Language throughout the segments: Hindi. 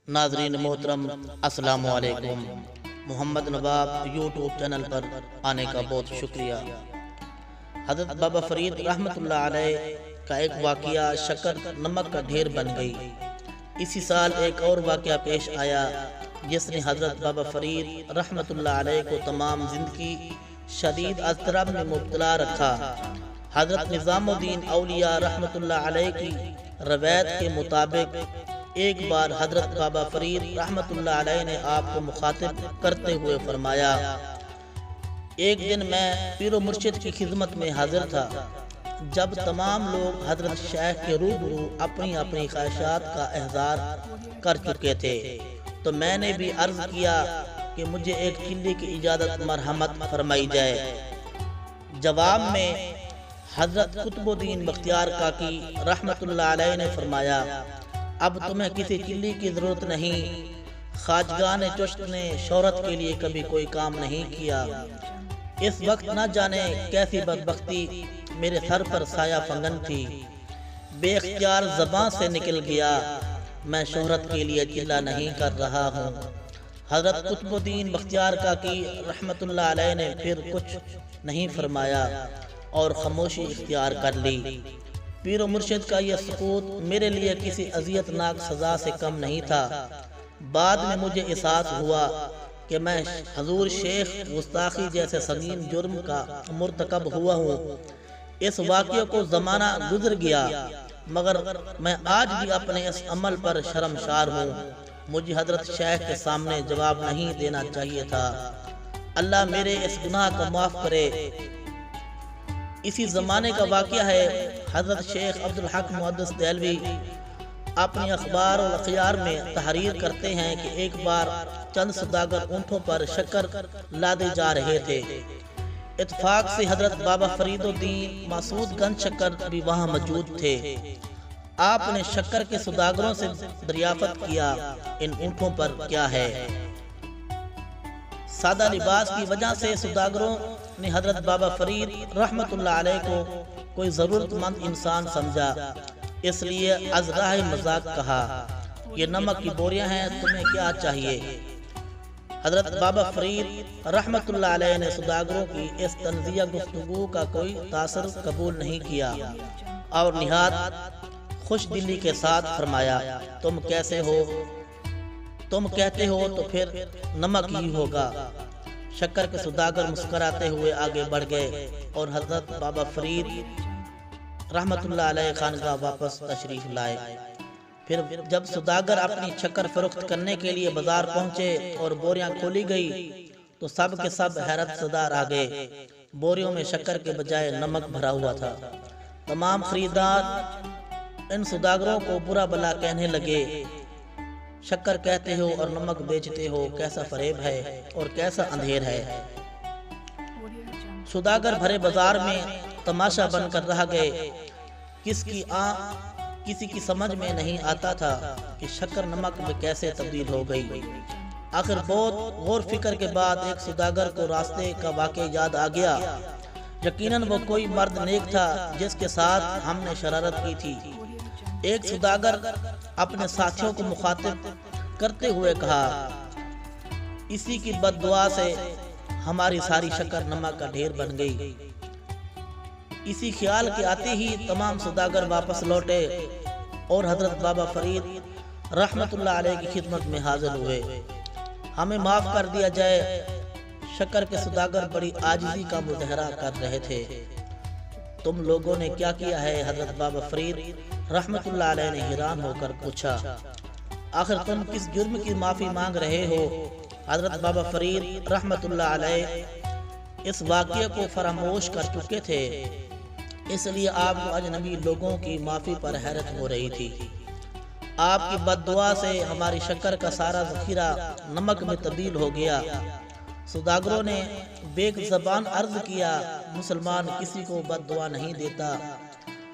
नाजरीन मोहतरम अस्सलाम वालेकुम। मोहम्मद नवाब यूट्यूब चैनल पर आने का बहुत शुक्रिया। हज़रत बाबा फरीद रहमतुल्लाह अलैह का एक वाक़या शक्कर नमक का ढेर बन गई। इसी साल एक और वाक़या पेश आया जिसने हज़रत बाबा फरीद रहमतुल्लाह अलैह को तमाम ज़िंदगी शदीद अज़तराब में मुब्तला रखा। हज़रत निज़ामुद्दीन औलिया रहमतुल्लाह अलैह की रवायत के मुताबिक एक बार हज़रत बाबा फरीद रहमतुल्लाह अलैह ने आपको मुखातिब करते हुए फरमाया, एक दिन मैं पीरो मुर्शिद की खिदमत में हाजिर था जब तमाम लोग हज़रत शेख के रूबरू अपनी अपनी ख्वाहिशात का इज़हार कर चुके थे, तो मैंने भी अर्ज़ किया कि मुझे एक किले की इजाज़त मरहमत फरमाई जाए। जवाब में हज़रत कुतुबुद्दीन बख्तियार काकी रहमतुल्लाह अलैह ने फरमाया, अब तुम्हें किसी किले की ज़रूरत नहीं। ख्वाजगान चुश्त ने शोहरत के लिए कभी कोई काम नहीं किया। इस वक्त न जाने कैसी बदबख्ती मेरे सर पर साया फंगन थी, बेख्तियार ज़बान से निकल गया, मैं शोहरत के लिए चिल्ला नहीं कर रहा हूँ। हज़रत कुतुबुद्दीन बख्तियार काकी रहमतुल्लाह अलैह ने फिर कुछ नहीं फरमाया और खामोशी इख्तियार कर ली। पीरो मुर्शिद का यह सुकूत मेरे लिए किसी अज़ियतनाक सज़ा से कम नहीं था। बाद में मुझे एहसास हुआ कि मैं हजूर शेख गुस्ताखी जैसे संगीन जुर्म का मुर्तकब हुआ हूँ। इस वाक़ये को ज़माना गुजर गया मगर मैं आज भी अपने इस अमल पर शर्मसार हूँ। मुझे हज़रत शेख के सामने जवाब नहीं देना चाहिए था। अल्लाह मेरे इस गुनाह को माफ़ करे। इसी ज़माने का वाक़या है। हज़रत शेख अब्दुल हक मुहद्दिस देहलवी अपने अखबार और अखबार में तहरीर करते हैं कि एक बार चंद सौदागर ऊँटों पर शक्कर लादे जा रहे थे। इत्फाक से हज़रत बाबा फरीदुद्दीन मासूदगंज शक्कर भी वहाँ मौजूद थे। आपने शक्कर के सौदागरों से दरियाफ़त किया, इन ऊँटों पर क्या है। सादा लिबास की वजह से सौदागरों ने हज़रत बाबा फरीद रहमतुल्लाह अलैह को कोई ज़रूरतमंद इंसान समझा, इसलिए अज़राह मजाक कहा, ये नमक की बोरियां हैं, तुम्हें क्या चाहिए। हज़रत बाबा फरीद रहमतुल्लाह अलैह ने सौदागरों की इस तंज़िया गुफ्तगू का कोई तासर कबूल नहीं किया और निहायत खुश दिली के साथ फरमाया, तुम कैसे हो, तुम कहते हो तो फिर नमक ही होगा। शक्कर के सौदागर मुस्कराते हुए आगे बढ़ गए और हज़रत बाबा फरीद रहमतुल्लाह अलैह खानका वापस तशरीफ लाए। फिर जब सौदागर अपनी शक्कर फरोख्त करने के लिए बाजार पहुंचे और बोरियां खोली गई तो सब के सब हैरत ज़दा आ गए। बोरियों में शक्कर के बजाय नमक भरा हुआ था। तमाम खरीदार इन सौदागरों को बुरा भला कहने लगे, शक्कर कहते हो और नमक बेचते हो, कैसा फरेब है और कैसा अंधेर है। सौदागर भरे बाजार में तमाशा बनकर रह गए। किसी की समझ में नहीं आता था कि शक्कर नमक में कैसे तब्दील हो गई। आखिर बहुत गौर फिक्र के बाद एक सौदागर को रास्ते का वाक़या याद आ गया। यकीनन वो कोई मर्द नेक था जिसके साथ हमने शरारत की थी। एक सौदागर अपने साथियों को मुखातिब करते हुए कहा, इसी की बद्दुआ से हमारी सारी शक्कर नमक का ढेर बन गई। इसी ख्याल के आते ही तमाम सौदागर वापस लौटे और हज़रत बाबा फरीद रहमतुल्लाह अलैह की खिदमत में हाजिर हुए। हमें माफ़ कर दिया जाए। शक्कर के सौदागर बड़ी आजिज़ी का मुज़ाहरा कर रहे थे। तुम लोगों ने क्या किया है। हज़रत बाबा फरीद रहमतुल्लाह अलैह ने हैरान होकर पूछा, आखिर तुम किस जुर्म की माफ़ी मांग रहे हो। हज़रत बाबा फरीद रहमतुल्लाह अलैह इस वाक़ये को फरामोश कर चुके थे, इसलिए आपको अजनबी लोगों की माफ़ी पर हैरत हो रही थी। आपकी बद्दुआ से हमारी शक्कर का सारा ज़ख़ीरा नमक में तब्दील हो गया। सौदागरों ने बेक ज़बान अर्ज़ किया, मुसलमान किसी को बद्दुआ नहीं देता।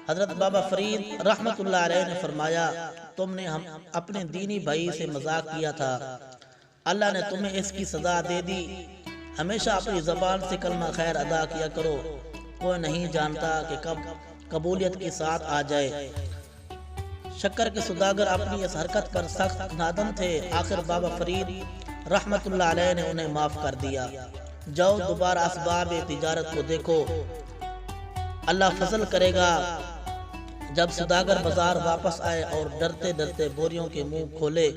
हज़रत बाबा फरीद रहमतुल्लाह अलैह ने फरमाया, तुमने हम अपने दीनी भाई से मजाक किया था, अल्लाह ने तुम्हें इसकी सज़ा दे दी। हमेशा अपनी ज़बान से कलमा खैर अदा किया करो, कोई नहीं जानता कि कब कबूलियत के साथ आ जाए। शक्कर के सौदागर अपनी इस हरकत पर सख्त नादम थे। आखिर बाबा फरीद रहमतुल्लाह अलैह ने उन्हें माफ कर दिया। जाओ दोबारा असबाब तिजारत को देखो, अल्लाह फजल करेगा। जब सौदागर बाजार वापस आए और डरते डरते बोरियों के मुंह खोले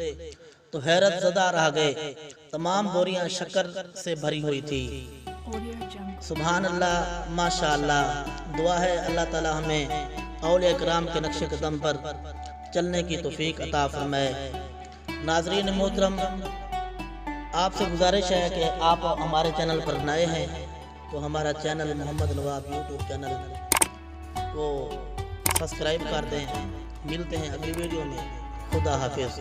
तो हैरत ज़दा रह गए। तमाम बोरियां शक्कर से भरी हुई थी। सुभान अल्लाह, माशा अल्लाह। दुआ है अल्लाह ताला हमें औलिया किराम के नक्शे कदम पर चलने की तौफीक अता फरमाए। नाज़रीन मोहतरम, आपसे गुजारिश है कि आप हमारे चैनल पर नए हैं तो हमारा चैनल मोहम्मद नवाब यूट्यूब चैनल को सब्सक्राइब कर दें। मिलते हैं अगली वीडियो में। खुदा हाफिज़।